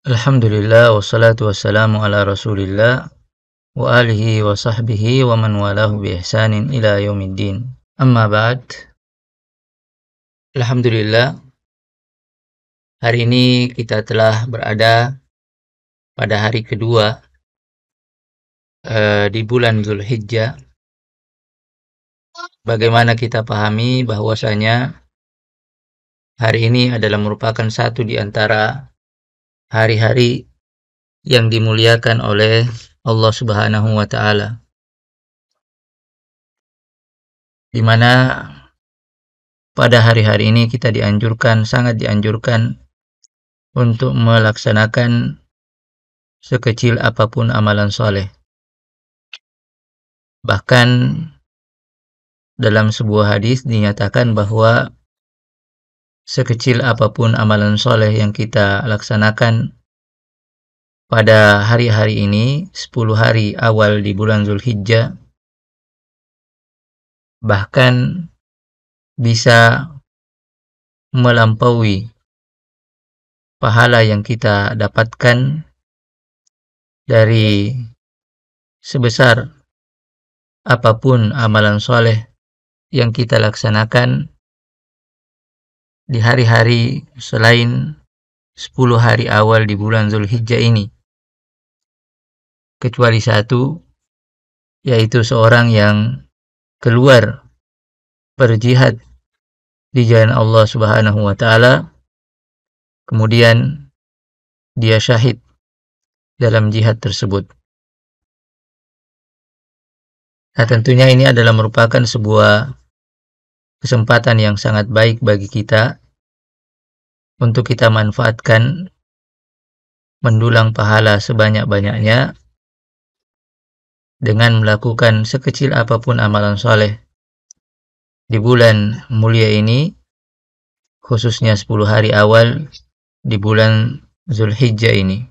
Alhamdulillah wassalatu wassalamu ala Rasulillah wa alihi wa sahbihi wa man walahu bi ihsanin ila yaumiddin. Amma ba'd. Alhamdulillah, hari ini kita telah berada pada hari kedua di bulan Zulhijjah. Bagaimana kita pahami bahwasanya hari ini adalah merupakan satu di antara hari-hari yang dimuliakan oleh Allah Subhanahu wa taala, di mana pada hari-hari ini kita sangat dianjurkan untuk melaksanakan sekecil apapun amalan soleh. Bahkan dalam sebuah hadis dinyatakan bahwa sekecil apapun amalan soleh yang kita laksanakan pada hari-hari ini, 10 hari awal di bulan Zulhijjah, bahkan bisa melampaui pahala yang kita dapatkan dari sebesar apapun amalan soleh yang kita laksanakan di hari-hari selain 10 hari awal di bulan Zulhijjah ini, kecuali satu, yaitu seorang yang keluar berjihad di jalan Allah Subhanahu wa taala, kemudian dia syahid dalam jihad tersebut. Nah, tentunya ini adalah merupakan sebuah kesempatan yang sangat baik bagi kita untuk kita manfaatkan mendulang pahala sebanyak-banyaknya dengan melakukan sekecil apapun amalan soleh di bulan mulia ini, khususnya 10 hari awal di bulan Zulhijjah ini.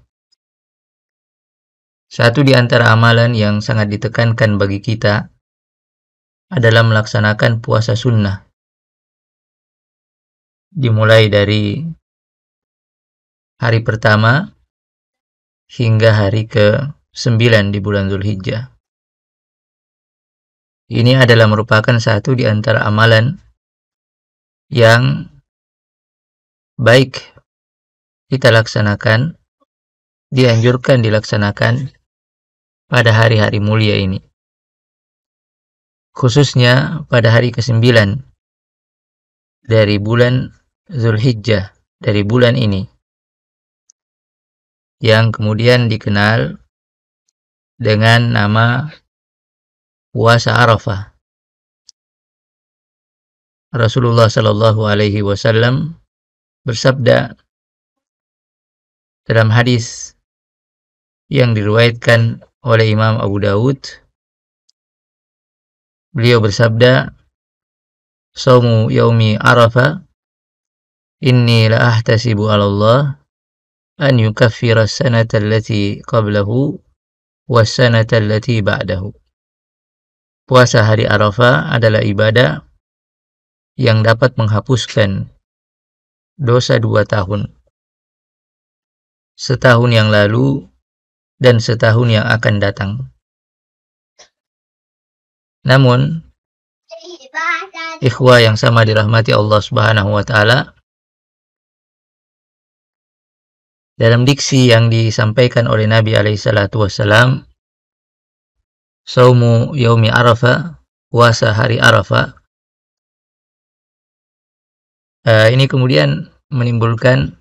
Satu di antara amalan yang sangat ditekankan bagi kita adalah melaksanakan puasa sunnah, dimulai dari hari pertama hingga hari ke-9 di bulan Zulhijjah. Ini adalah merupakan satu di antara amalan yang baik kita laksanakan, dianjurkan dilaksanakan pada hari-hari mulia ini, khususnya pada hari ke-9 dari bulan Zulhijjah, dari bulan ini, yang kemudian dikenal dengan nama puasa Arafah. Rasulullah Shallallahu Alaihi Wasallam bersabda dalam hadis yang diriwayatkan oleh Imam Abu Dawud, beliau bersabda, "Shaumu yaumi Arafah, inni la ahtasibu 'ala Allah an yukaffira as-sanata allati qablahu was-sanata allati ba'dahu." Puasa hari Arafah adalah ibadah yang dapat menghapuskan dosa 2 tahun, setahun yang lalu dan setahun yang akan datang. Namun, ikhwah yang sama dirahmati Allah Subhanahu wa taala, dalam diksi yang disampaikan oleh Nabi alaihi salatu wassalam, Saumu yaumi Arafah, puasa hari Arafah, ini kemudian menimbulkan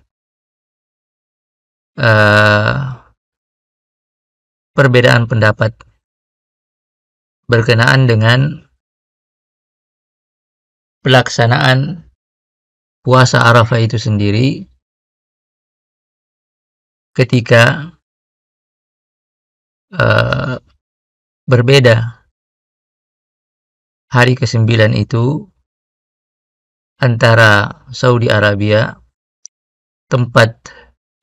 perbedaan pendapat berkenaan dengan pelaksanaan puasa Arafah itu sendiri ketika berbeda hari ke-9 itu antara Saudi Arabia, tempat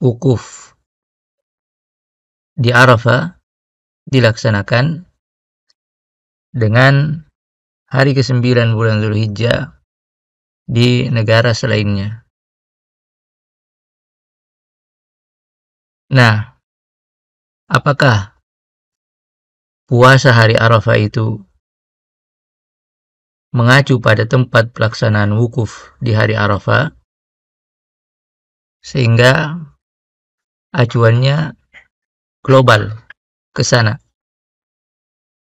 wukuf di Arafah dilaksanakan, dengan hari ke-9 bulan Zulhijjah di negara selainnya. Nah, apakah puasa hari Arafah itu mengacu pada tempat pelaksanaan wukuf di hari Arafah, sehingga acuannya global ke sana,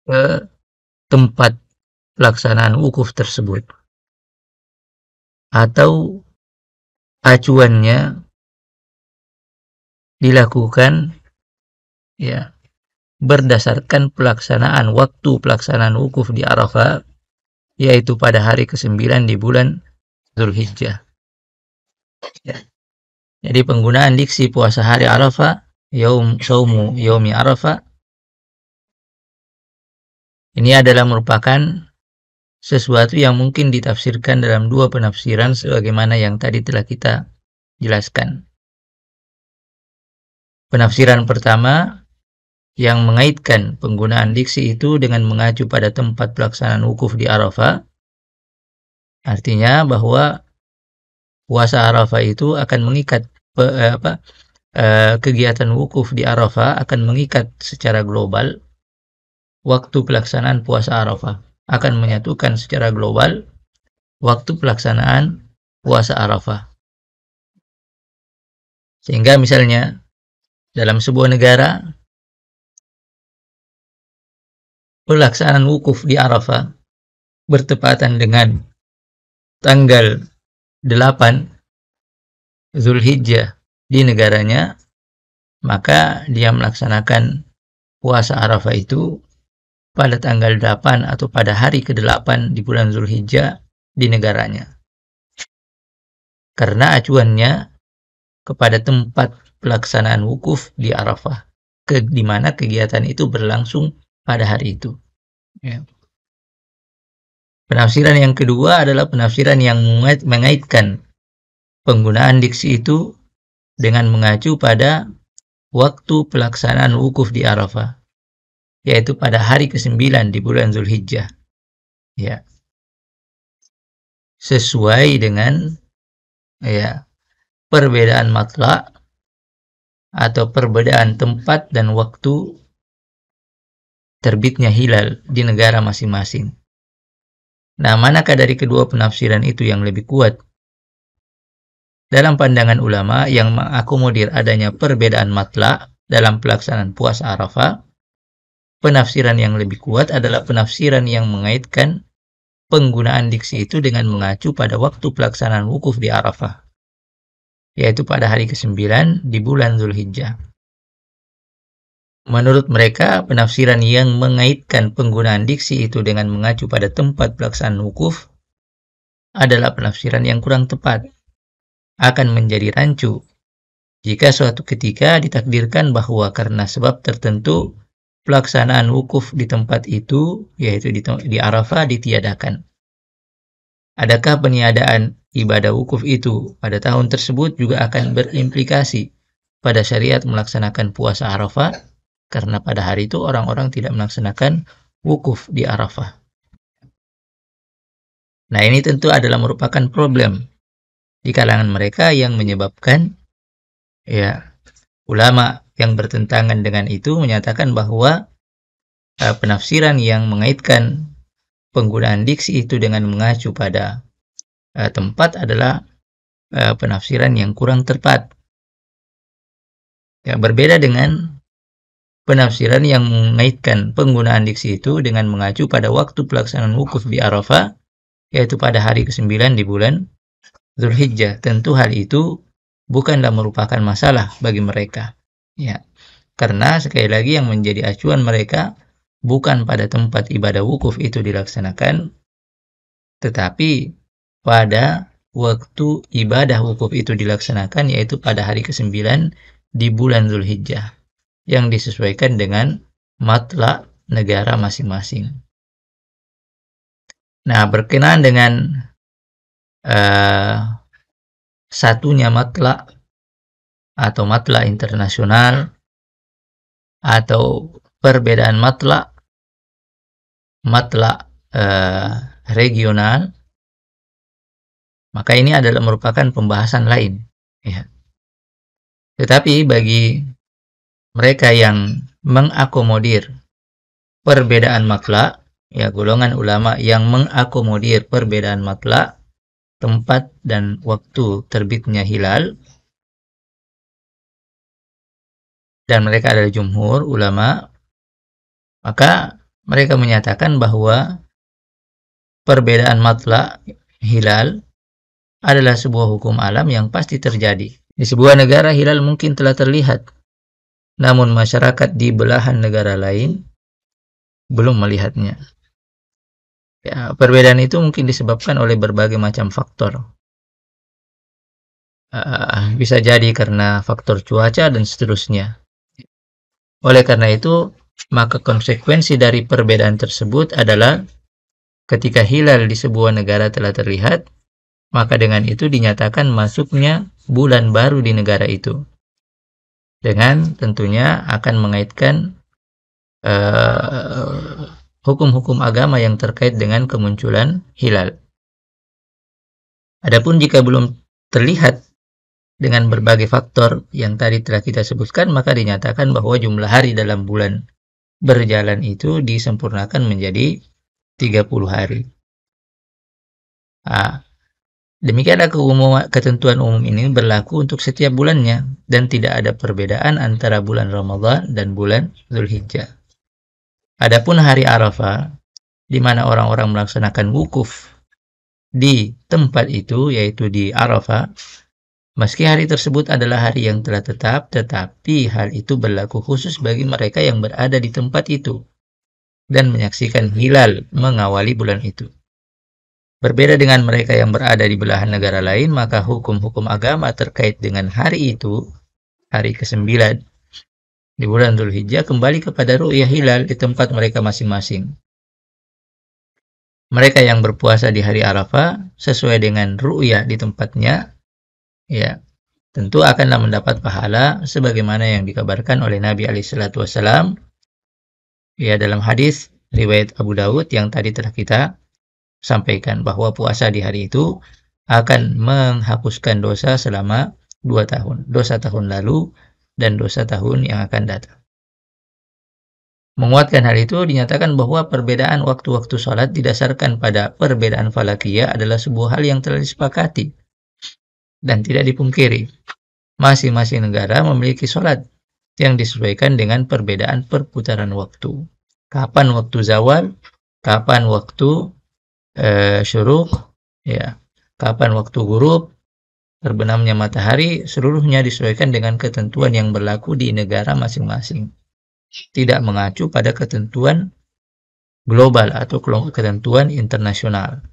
ke tempat pelaksanaan wukuf tersebut, atau acuannya dilakukan ya berdasarkan waktu pelaksanaan wukuf di Arafah, yaitu pada hari ke-9 di bulan Zulhijjah. Ya. Jadi penggunaan diksi puasa hari Arafah, saumu yaumi Arafah, ini adalah merupakan sesuatu yang mungkin ditafsirkan dalam dua penafsiran sebagaimana yang tadi telah kita jelaskan. Penafsiran pertama yang mengaitkan penggunaan diksi itu dengan mengacu pada tempat pelaksanaan wukuf di Arafah, artinya bahwa puasa Arafah itu akan mengikat kegiatan wukuf di Arafah akan mengikat secara global waktu pelaksanaan puasa Arafah, akan menyatukan secara global waktu pelaksanaan puasa Arafah. Sehingga misalnya dalam sebuah negara pelaksanaan wukuf di Arafah bertepatan dengan tanggal 8 Zulhijjah di negaranya, maka dia melaksanakan puasa Arafah itu pada tanggal 8 atau pada hari ke-8 di bulan Zulhijjah di negaranya. Karena acuannya kepada tempat pelaksanaan wukuf di Arafah, di mana kegiatan itu berlangsung pada hari itu. Ya. Penafsiran yang kedua adalah penafsiran yang mengaitkan penggunaan diksi itu dengan mengacu pada waktu pelaksanaan wukuf di Arafah, yaitu pada hari ke-9 di bulan Zulhijjah. Ya. Sesuai dengan perbedaan matla' atau perbedaan tempat dan waktu terbitnya hilal di negara masing-masing. Nah, manakah dari kedua penafsiran itu yang lebih kuat? Dalam pandangan ulama yang mengakomodir adanya perbedaan matla' dalam pelaksanaan puasa Arafah, penafsiran yang lebih kuat adalah penafsiran yang mengaitkan penggunaan diksi itu dengan mengacu pada waktu pelaksanaan wukuf di Arafah, yaitu pada hari ke-9 di bulan Zulhijjah. Menurut mereka, penafsiran yang mengaitkan penggunaan diksi itu dengan mengacu pada tempat pelaksanaan wukuf adalah penafsiran yang kurang tepat. Akan menjadi rancu jika suatu ketika ditakdirkan bahwa karena sebab tertentu pelaksanaan wukuf di tempat itu, yaitu di Arafah, ditiadakan. Adakah peniadaan ibadah wukuf itu pada tahun tersebut juga akan berimplikasi pada syariat melaksanakan puasa Arafah? Karena pada hari itu orang-orang tidak melaksanakan wukuf di Arafah. Nah, ini tentu adalah merupakan problem di kalangan mereka yang menyebabkan ulama yang bertentangan dengan itu menyatakan bahwa penafsiran yang mengaitkan penggunaan diksi itu dengan mengacu pada tempat adalah penafsiran yang kurang tepat. Berbeda dengan penafsiran yang mengaitkan penggunaan diksi itu dengan mengacu pada waktu pelaksanaan wukuf di Arafah, yaitu pada hari ke-9 di bulan Zulhijjah. Tentu hal itu bukanlah merupakan masalah bagi mereka. Ya. Karena sekali lagi yang menjadi acuan mereka bukan pada tempat ibadah wukuf itu dilaksanakan, tetapi pada waktu ibadah wukuf itu dilaksanakan, yaitu pada hari ke-9 di bulan Zulhijjah, yang disesuaikan dengan matla' negara masing-masing. Nah, berkenaan dengan satunya matla' atau matla' internasional atau perbedaan matla' regional, maka ini adalah merupakan pembahasan lain. Ya. Tetapi bagi mereka yang mengakomodir perbedaan matlak, ya, golongan ulama yang mengakomodir perbedaan matlak, tempat dan waktu terbitnya hilal, dan mereka adalah jumhur ulama, maka mereka menyatakan bahwa perbedaan matlak hilal adalah sebuah hukum alam yang pasti terjadi. Di sebuah negara hilal mungkin telah terlihat, namun masyarakat di belahan negara lain belum melihatnya. Ya, perbedaan itu mungkin disebabkan oleh berbagai macam faktor. Bisa jadi karena faktor cuaca dan seterusnya. Oleh karena itu, maka konsekuensi dari perbedaan tersebut adalah ketika hilal di sebuah negara telah terlihat, maka dengan itu dinyatakan masuknya bulan baru di negara itu. Dengan tentunya akan mengaitkan hukum-hukum agama yang terkait dengan kemunculan hilal. Adapun jika belum terlihat dengan berbagai faktor yang tadi telah kita sebutkan, maka dinyatakan bahwa jumlah hari dalam bulan berjalan itu disempurnakan menjadi 30 hari. Demikianlah ketentuan umum ini berlaku untuk setiap bulannya dan tidak ada perbedaan antara bulan Ramadan dan bulan Zulhijjah. Adapun hari Arafah, di mana orang-orang melaksanakan wukuf di tempat itu, yaitu di Arafah, meski hari tersebut adalah hari yang telah tetap, tetapi hal itu berlaku khusus bagi mereka yang berada di tempat itu dan menyaksikan hilal mengawali bulan itu. Berbeda dengan mereka yang berada di belahan negara lain, maka hukum-hukum agama terkait dengan hari itu, hari ke-9 di bulan Dzulhijjah, kembali kepada ru'yah hilal di tempat mereka masing-masing. Mereka yang berpuasa di hari Arafah sesuai dengan ru'yah di tempatnya, ya, tentu akanlah mendapat pahala sebagaimana yang dikabarkan oleh Nabi SAW, ya, dalam hadis riwayat Abu Dawud yang tadi telah kita sampaikan, bahwa puasa di hari itu akan menghapuskan dosa selama 2 tahun, dosa tahun lalu dan dosa tahun yang akan datang. Menguatkan hal itu, dinyatakan bahwa perbedaan waktu-waktu sholat didasarkan pada perbedaan falakiyah adalah sebuah hal yang telah disepakati dan tidak dipungkiri. Masing-masing negara memiliki sholat yang disesuaikan dengan perbedaan perputaran waktu. Kapan waktu zawal, kapan waktu syuruk, ya, kapan waktu ghurub, terbenamnya matahari, seluruhnya disesuaikan dengan ketentuan yang berlaku di negara masing-masing, tidak mengacu pada ketentuan global atau ketentuan internasional.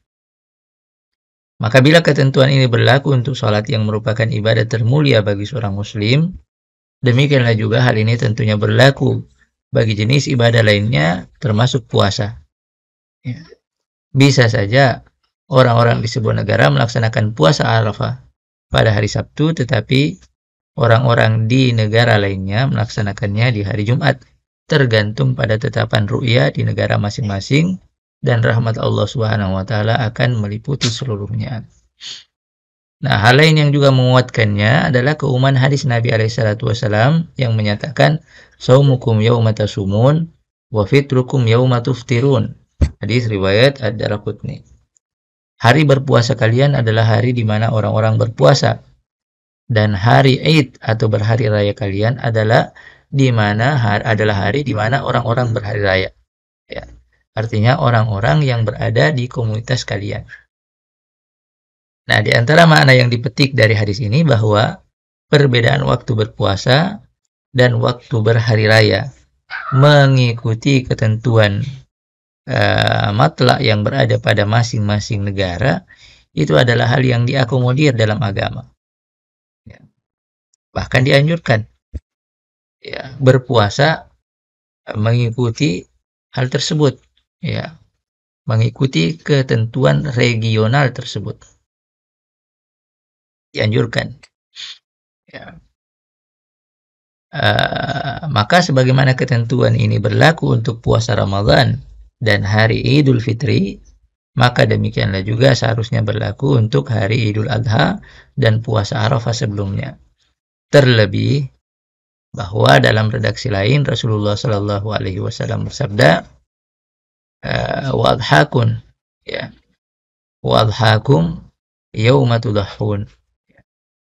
Maka bila ketentuan ini berlaku untuk sholat yang merupakan ibadah termulia bagi seorang muslim, demikianlah juga hal ini tentunya berlaku bagi jenis ibadah lainnya termasuk puasa, ya. Bisa saja orang-orang di sebuah negara melaksanakan puasa Arafah pada hari Sabtu, tetapi orang-orang di negara lainnya melaksanakannya di hari Jumat, tergantung pada tetapan ru'yah di negara masing-masing, dan rahmat Allah Subhanahu wa taala akan meliputi seluruhnya. Nah, hal lain yang juga menguatkannya adalah keumuman hadis Nabi SAW yang menyatakan saumukum yauma tasumun wa fitrukum yauma tuftirun. Hadis riwayat Ad-Daraqutni. Hari berpuasa kalian adalah hari di mana orang-orang berpuasa, dan hari Id atau berhari raya kalian adalah hari di mana orang-orang berhari raya. Ya. Artinya orang-orang yang berada di komunitas kalian. Nah, di antara makna yang dipetik dari hadis ini bahwa perbedaan waktu berpuasa dan waktu berhari raya mengikuti ketentuan matlak yang berada pada masing-masing negara itu adalah hal yang diakomodir dalam agama, ya. Bahkan dianjurkan, ya, berpuasa mengikuti hal tersebut, ya, mengikuti ketentuan regional tersebut dianjurkan, ya. Maka sebagaimana ketentuan ini berlaku untuk puasa Ramadan dan hari Idul Fitri, maka demikianlah juga seharusnya berlaku untuk hari Idul Adha dan puasa Arafah sebelumnya. Terlebih bahwa dalam redaksi lain Rasulullah Shallallahu Alaihi Wasallam bersabda, wadhakun, ya, wadhakum yauma tudahun.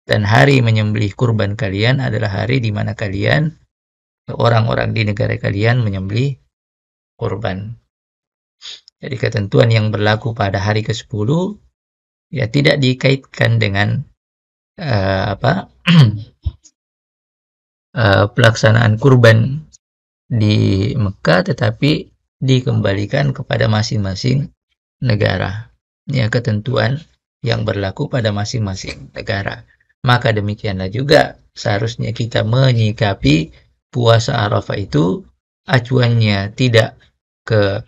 Dan hari menyembelih kurban kalian adalah hari di mana kalian, orang-orang di negara kalian, menyembelih kurban. Jadi ketentuan yang berlaku pada hari ke-10 ya tidak dikaitkan dengan pelaksanaan kurban di Mekah, tetapi dikembalikan kepada masing-masing negara. Ya, ketentuan yang berlaku pada masing-masing negara. Maka demikianlah juga seharusnya kita menyikapi puasa Arafah itu, acuannya tidak ke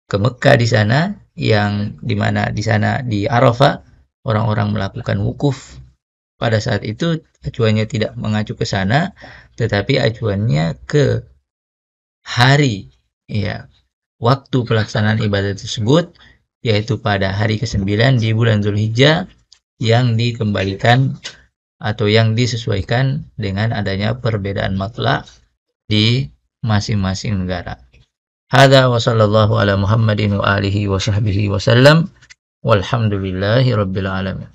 ke Mekah di sana, yang dimana di sana di Arafah orang-orang melakukan wukuf. Pada saat itu acuannya tidak mengacu ke sana, tetapi acuannya ke hari, ya, waktu pelaksanaan ibadah tersebut, yaitu pada hari ke-9 di bulan Zulhijjah, yang dikembalikan atau yang disesuaikan dengan adanya perbedaan matlak di masing-masing negara. Hadza wa sallallahu ala Muhammadin wa alihi wa sahbihi wa sallam, walhamdulillahi rabbil alamin.